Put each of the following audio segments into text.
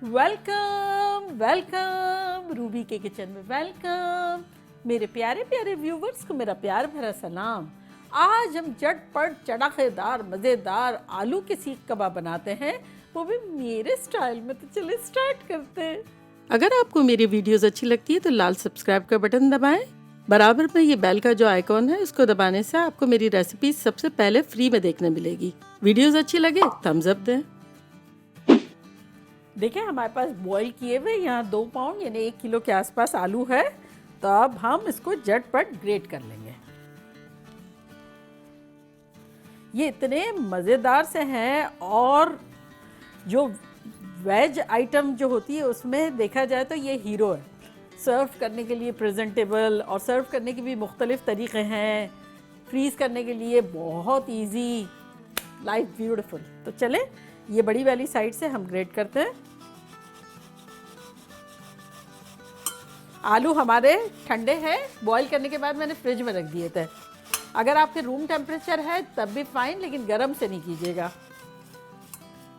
Welcome welcome Ruby के kitchen में welcome. मेरे प्यारे प्यारे व्यूवर्स को मेरा प्यार भरा सलाम। आज हम झटपट चटाकेदार मज़ेदार आलू के सीख कबाब बनाते हैं, वो भी मेरे स्टाइल में। तो चलिए स्टार्ट करते हैं। अगर आपको मेरी वीडियोस अच्छी लगती है तो लाल सब्सक्राइब का बटन दबाएं। बराबर में ये बेल का जो आइकॉन है उसको दबाने से आपको मेरी रेसिपी सबसे पहले फ्री में देखने मिलेगी। वीडियोस अच्छी लगे थम्स अप दें। देखिए हमारे पास बॉईल किए हुए यहाँ 2 पाउंड यानी 1 किलो के आसपास आलू है। तो अब हम इसको झटपट ग्रेट कर लेंगे। ये इतने मज़ेदार से हैं और जो वेज आइटम जो होती है उसमें देखा जाए तो ये हीरो है। सर्व करने के लिए प्रेजेंटेबल और सर्व करने के भी मुख्तलिफ तरीक़े हैं। फ्रीज़ करने के लिए बहुत इजी, लाइफ ब्यूटीफुल। तो चले ये बड़ी वाली साइड से हम ग्रेट करते हैं। आलू हमारे ठंडे हैं, बॉईल करने के बाद मैंने फ्रिज में रख दिए थे। अगर आपके रूम टेम्परेचर है तब भी फाइन, लेकिन गर्म से नहीं कीजिएगा।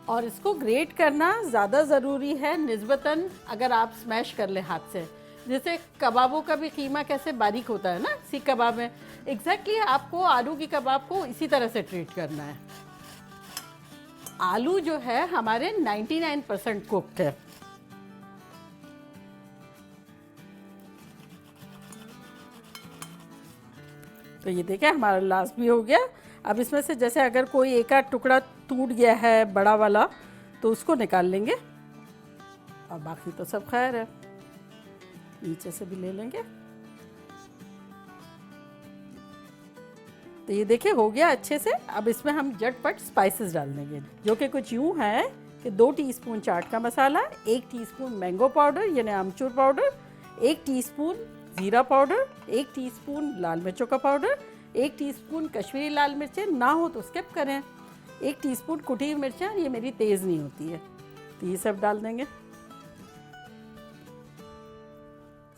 और इसको ग्रेट करना ज़्यादा ज़रूरी है निस्बतन अगर आप स्मैश कर ले हाथ से। जैसे कबाबों का भी कीमा कैसे बारीक होता है ना सीख कबाब में, एग्जैक्टली आपको आलू की कबाब को इसी तरह से ट्रीट करना है। आलू जो है हमारे 99% कुक्ड है। तो ये देखें हमारा लास्ट भी हो गया। अब इसमें से जैसे अगर कोई एक आध टुकड़ा टूट गया है बड़ा वाला तो उसको निकाल लेंगे और बाकी तो सब खैर है। नीचे से भी ले लेंगे। तो ये देखिए हो गया अच्छे से। अब इसमें हम झटपट स्पाइसेस डाल देंगे, जो कि कुछ यूँ हैं कि 2 टीस्पून चाट का मसाला, 1 टीस्पून मैंगो पाउडर यानी आमचूर पाउडर, 1 टीस्पून ज़ीरा पाउडर, 1 टीस्पून लाल मिर्चों का पाउडर, 1 टीस्पून कश्मीरी लाल मिर्चें, ना हो तो स्किप करें, 1 टीस्पून कुटी हुई मिर्चें, ये मेरी तेज़ नहीं होती है। तो ये सब डाल देंगे।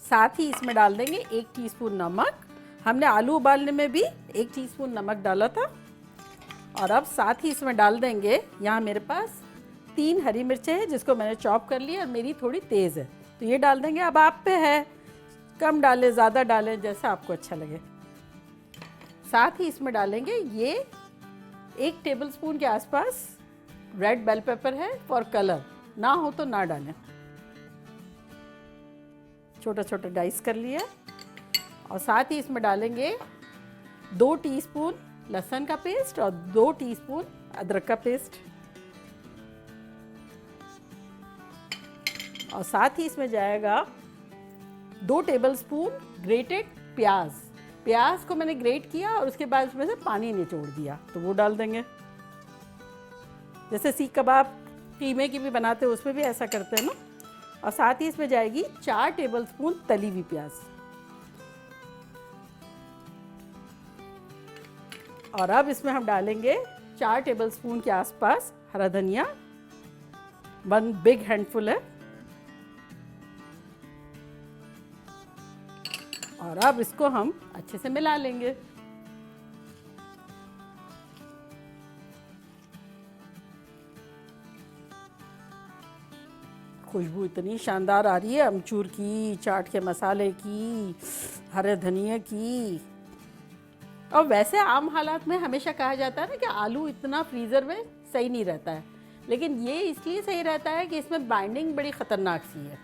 साथ ही इसमें डाल देंगे 1 टीस्पून नमक। हमने आलू उबालने में भी 1 टीस्पून नमक डाला था। और अब साथ ही इसमें डाल देंगे, यहाँ मेरे पास 3 हरी मिर्चें हैं जिसको मैंने चॉप कर लिया और मेरी थोड़ी तेज़ है तो ये डाल देंगे। अब आप पे है, कम डालें ज़्यादा डालें जैसा आपको अच्छा लगे। साथ ही इसमें डालेंगे ये 1 टेबलस्पून के आसपास रेड बेल पेपर है फॉर कलर, ना हो तो ना डालें। छोटा छोटा डाइस कर लिया। और साथ ही इसमें डालेंगे 2 टीस्पून लहसुन का पेस्ट और 2 टीस्पून अदरक का पेस्ट। और साथ ही इसमें जाएगा 2 टेबलस्पून ग्रेटेड प्याज। प्याज को मैंने ग्रेट किया और उसके बाद उसमें से पानी निचोड़ दिया, तो वो डाल देंगे। जैसे सीख कबाब कीमे की भी बनाते हैं उसमें भी ऐसा करते हैं ना। और साथ ही इसमें जाएगी 4 टेबलस्पून तली हुई प्याज। और अब इसमें हम डालेंगे 4 टेबलस्पून के आसपास हरा धनिया, 1 बिग हैंडफुल है। और अब इसको हम अच्छे से मिला लेंगे। खुशबू इतनी शानदार आ रही है अमचूर की, चाट के मसाले की, हरे धनिया की। और वैसे आम हालात में हमेशा कहा जाता है ना कि आलू इतना फ्रीज़र में सही नहीं रहता है, लेकिन ये इसलिए सही रहता है कि इसमें बाइंडिंग बड़ी ख़तरनाक सी है।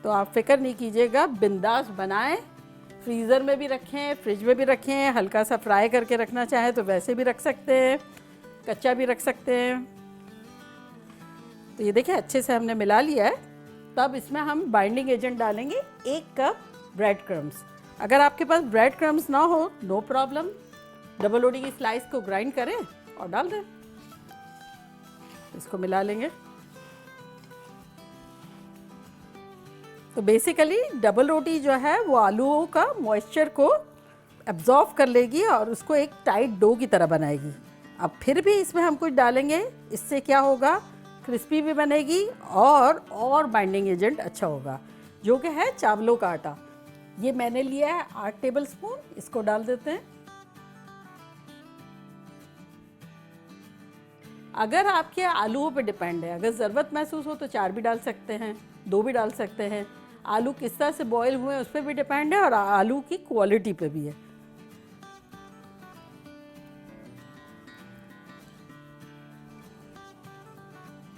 तो आप फिक्र नहीं कीजिएगा, बिंदास बनाएं। फ्रीज़र में भी रखें, फ्रिज में भी रखें, हल्का सा फ्राई करके रखना चाहें तो वैसे भी रख सकते हैं, कच्चा भी रख सकते हैं। तो ये देखिए अच्छे से हमने मिला लिया है। तब इसमें हम बाइंडिंग एजेंट डालेंगे 1 कप ब्रेड क्रम्स। अगर आपके पास ब्रेड क्रम्स ना हो नो प्रॉब्लम, डबल रोटी की स्लाइस को ग्राइंड करें और डाल दें। इसको मिला लेंगे। तो बेसिकली डबल रोटी जो है वो आलूओं का मॉइस्चर को एब्जॉर्ब कर लेगी और उसको एक टाइट डो की तरह बनाएगी। अब फिर भी इसमें हम कुछ डालेंगे, इससे क्या होगा, क्रिस्पी भी बनेगी और बाइंडिंग एजेंट अच्छा होगा, जो कि है चावलों का आटा। ये मैंने लिया है 8 टेबलस्पून, इसको डाल देते हैं। अगर आपके आलूओं पे डिपेंड है, अगर ज़रूरत महसूस हो तो 4 भी डाल सकते हैं, 2 भी डाल सकते हैं। आलू किस तरह से बॉईल हुए हैं उस पर भी डिपेंड है और आलू की क्वालिटी पे भी है।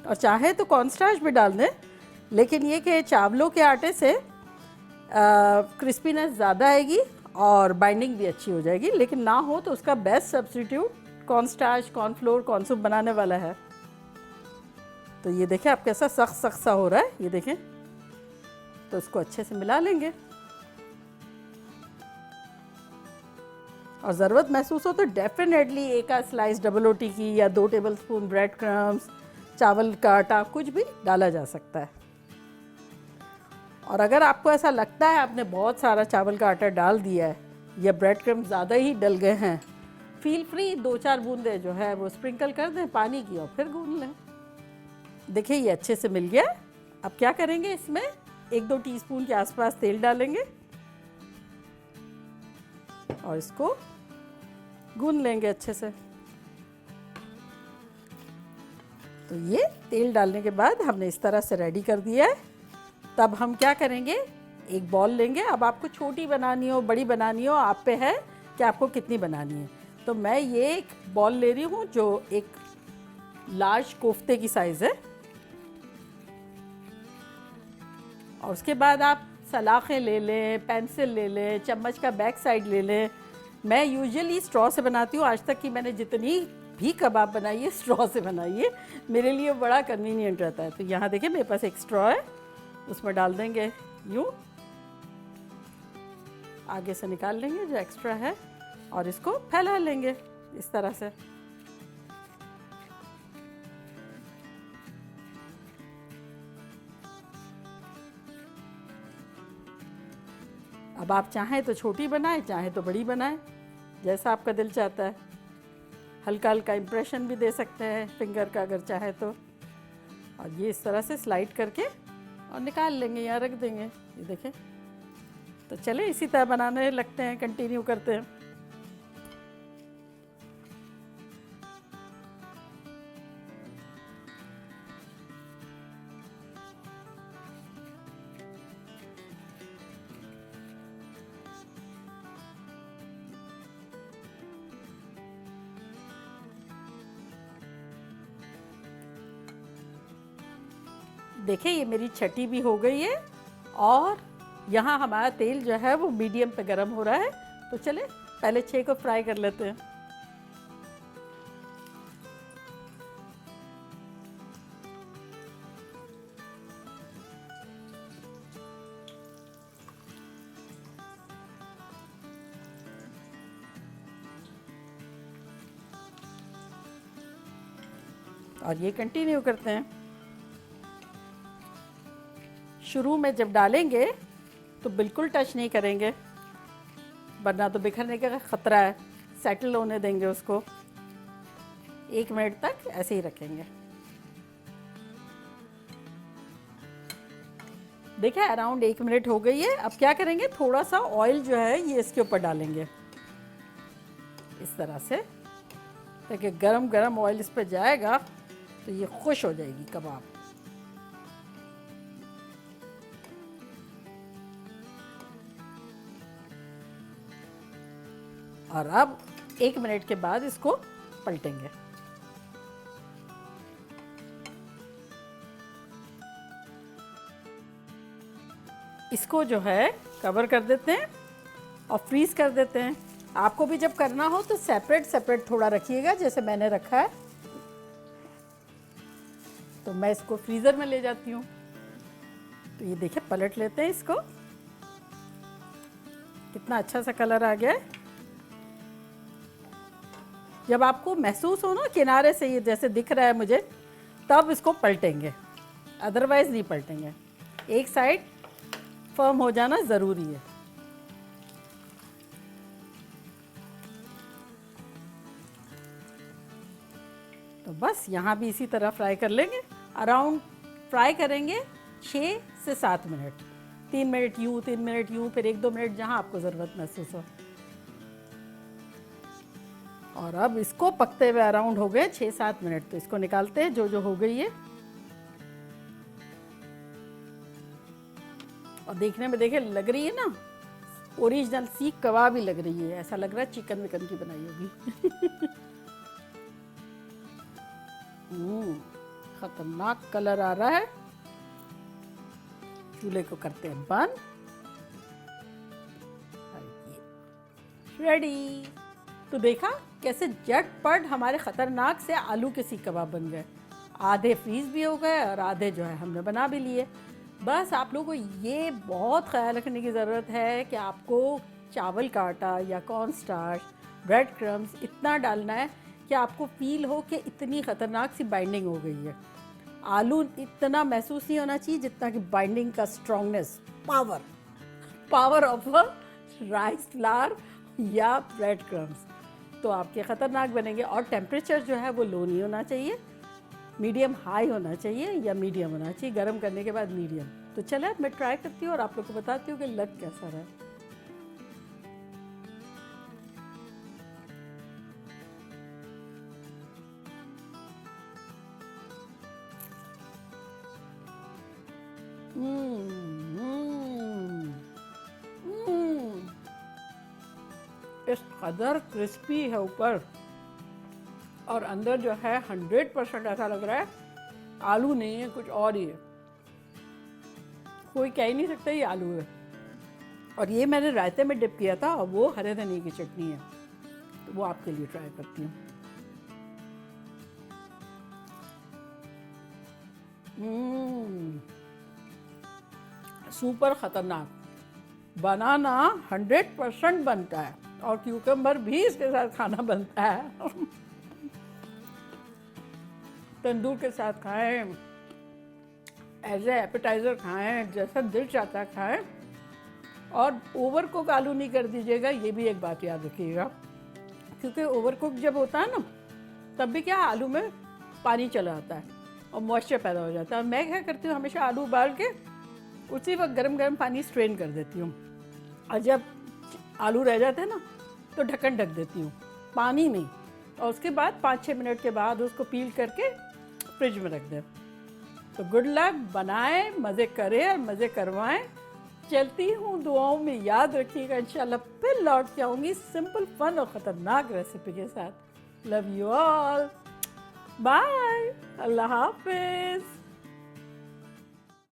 और चाहे तो कॉर्नस्टार्च भी डाल दें, लेकिन ये कि चावलों के आटे से क्रिस्पीनेस ज़्यादा आएगी और बाइंडिंग भी अच्छी हो जाएगी। लेकिन ना हो तो उसका बेस्ट सब्स्टिट्यूट कॉर्नस्टार्च, कॉर्नफ्लोर, कॉर्नसूप बनाने वाला है। तो ये देखें आप कैसा सख्त सख्त सा हो रहा है, ये देखें। तो इसको अच्छे से मिला लेंगे और ज़रूरत महसूस हो तो डेफिनेटली एक आध स्लाइस डबल रोटी की या 2 टेबलस्पून ब्रेड क्रम्स, चावल का आटा, कुछ भी डाला जा सकता है। और अगर आपको ऐसा लगता है आपने बहुत सारा चावल का आटा डाल दिया है या ब्रेड क्रम्स ज़्यादा ही डल गए हैं, फील फ्री 2-4 बूंदें जो है वो स्प्रिंकल कर दें पानी की और फिर गूंद लें। देखिए ये अच्छे से मिल गया। अब क्या करेंगे, इसमें 1-2 टीस्पून के आसपास तेल डालेंगे और इसको गूंद लेंगे अच्छे से। तो ये तेल डालने के बाद हमने इस तरह से रेडी कर दिया है। तब हम क्या करेंगे, एक बॉल लेंगे। अब आपको छोटी बनानी हो, बड़ी बनानी हो, आप पे है कि आपको कितनी बनानी है। तो मैं ये एक बॉल ले रही हूँ जो एक लार्ज कोफ्ते की साइज़ है। और उसके बाद आप सलाखें ले लें, पेंसिल ले लें, चम्मच का बैक साइड ले लें। मैं यूजुअली स्ट्रॉ से बनाती हूँ। आज तक की मैंने जितनी भी कबाब बनाई है स्ट्रॉ से बनाई है, मेरे लिए बड़ा कन्वीनियंट रहता है। तो यहाँ देखिए मेरे पास एक स्ट्रॉ है, उसमें डाल देंगे यूँ, आगे से निकाल लेंगे जो एक्स्ट्रा है और इसको फैला लेंगे इस तरह से। अब आप चाहें तो छोटी बनाएं, चाहें तो बड़ी बनाएं, जैसा आपका दिल चाहता है। हल्का हल्का इम्प्रेशन भी दे सकते हैं फिंगर का अगर चाहे तो। और ये इस तरह से स्लाइड करके और निकाल लेंगे या रख देंगे। ये देखें। तो चले इसी तरह बनाने लगते हैं, कंटिन्यू करते हैं। देखिए ये मेरी छठी भी हो गई है और यहाँ हमारा तेल जो है वो मीडियम पे गर्म हो रहा है। तो चले पहले 6 को फ्राई कर लेते हैं। और ये कंटिन्यू करते हैं। शुरू में जब डालेंगे तो बिल्कुल टच नहीं करेंगे, वरना तो बिखरने का खतरा है। सेटल होने देंगे उसको, 1 मिनट तक ऐसे ही रखेंगे। देखिए अराउंड 1 मिनट हो गई है। अब क्या करेंगे, थोड़ा सा ऑयल जो है ये इसके ऊपर डालेंगे इस तरह से, ताकि गरम गरम ऑयल इस पर जाएगा तो ये खुश हो जाएगी कबाब। और अब 1 मिनट के बाद इसको पलटेंगे। इसको जो है कवर कर देते हैं और फ्रीज़ कर देते हैं। आपको भी जब करना हो तो सेपरेट सेपरेट थोड़ा रखिएगा, जैसे मैंने रखा है। तो मैं इसको फ्रीज़र में ले जाती हूँ। तो ये देखिए पलट लेते हैं इसको, कितना अच्छा सा कलर आ गया है। जब आपको महसूस हो ना किनारे से ये जैसे दिख रहा है मुझे, तब इसको पलटेंगे, अदरवाइज नहीं पलटेंगे। एक साइड फर्म हो जाना ज़रूरी है। तो बस यहाँ भी इसी तरह फ्राई कर लेंगे। अराउंड फ्राई करेंगे 6 से 7 मिनट, 3 मिनट यूँ, 3 मिनट यूँ, फिर 1-2 मिनट जहाँ आपको ज़रूरत महसूस हो। और अब इसको पकते हुए अराउंड हो गए 6-7 मिनट, तो इसको निकालते हैं जो जो हो गई है। और देखने में देखे लग रही है ना ओरिजिनल सीख कबाब ही लग रही है, ऐसा लग रहा है चिकन विकन की बनाई होगी। खतरनाक कलर आ रहा है। चूल्हे को करते हैं बंद। रेडी। तो देखा कैसे झटपट हमारे खतरनाक से आलू के सीख कबाब बन गए। आधे फ्रीज भी हो गए और आधे जो है हमने बना भी लिए। बस आप लोगों को ये बहुत ख्याल रखने की ज़रूरत है कि आपको चावल का आटा या कॉर्न स्टार्च, ब्रेड क्रम्स इतना डालना है कि आपको फील हो कि इतनी ख़तरनाक सी बाइंडिंग हो गई है। आलू इतना महसूस नहीं होना चाहिए जितना कि बाइंडिंग का strongness, power of rice flour या ब्रेड क्रम्स। तो आपके ख़तरनाक बनेंगे। और टेम्परेचर जो है वो लो नहीं होना चाहिए, मीडियम हाई होना चाहिए या मीडियम होना चाहिए, गर्म करने के बाद मीडियम। तो चले मैं ट्राई करती हूँ और आप लोग को बताती हूँ कि लग कैसा रहा। इस कदर क्रिस्पी है ऊपर और अंदर जो है 100% ऐसा लग रहा है आलू नहीं है, कुछ और ही है। कोई कह ही नहीं सकता ये आलू है। और ये मैंने रायते में डिप किया था और वो हरे धनिए की चटनी है, तो वो आपके लिए ट्राई करती हूँ। सुपर खतरनाक। बनाना 100% बनता है और क्यूकम्बर भी इसके साथ खाना बनता है। तंदूर के साथ खाएं, एज ए एपेटाइज़र खाएं, जैसा दिल चाहता है खाएं। और ओवर कुक आलू नहीं कर दीजिएगा, ये भी एक बात याद रखिएगा, क्योंकि ओवर कुक जब होता है ना तब भी क्या आलू में पानी चला आता है और मॉइस्चर पैदा हो जाता है। मैं क्या करती हूँ, हमेशा आलू उबाल के उसी वक्त गरम गरम पानी स्ट्रेन कर देती हूँ और जब आलू रह जाते हैं ना तो ढक्कन ढक देती हूँ, पानी नहीं। और उसके बाद 5-6 मिनट के बाद उसको पील करके फ्रिज में रख दें। तो गुड लक, बनाएं, मज़े करें और मज़े करवाएं। चलती हूँ, दुआओं में याद रखिएगा। इंशाल्लाह फिर लौट के आऊँगी सिंपल फन और ख़तरनाक रेसिपी के साथ। लव यू ऑल, बाय, अल्लाह हाफिज़।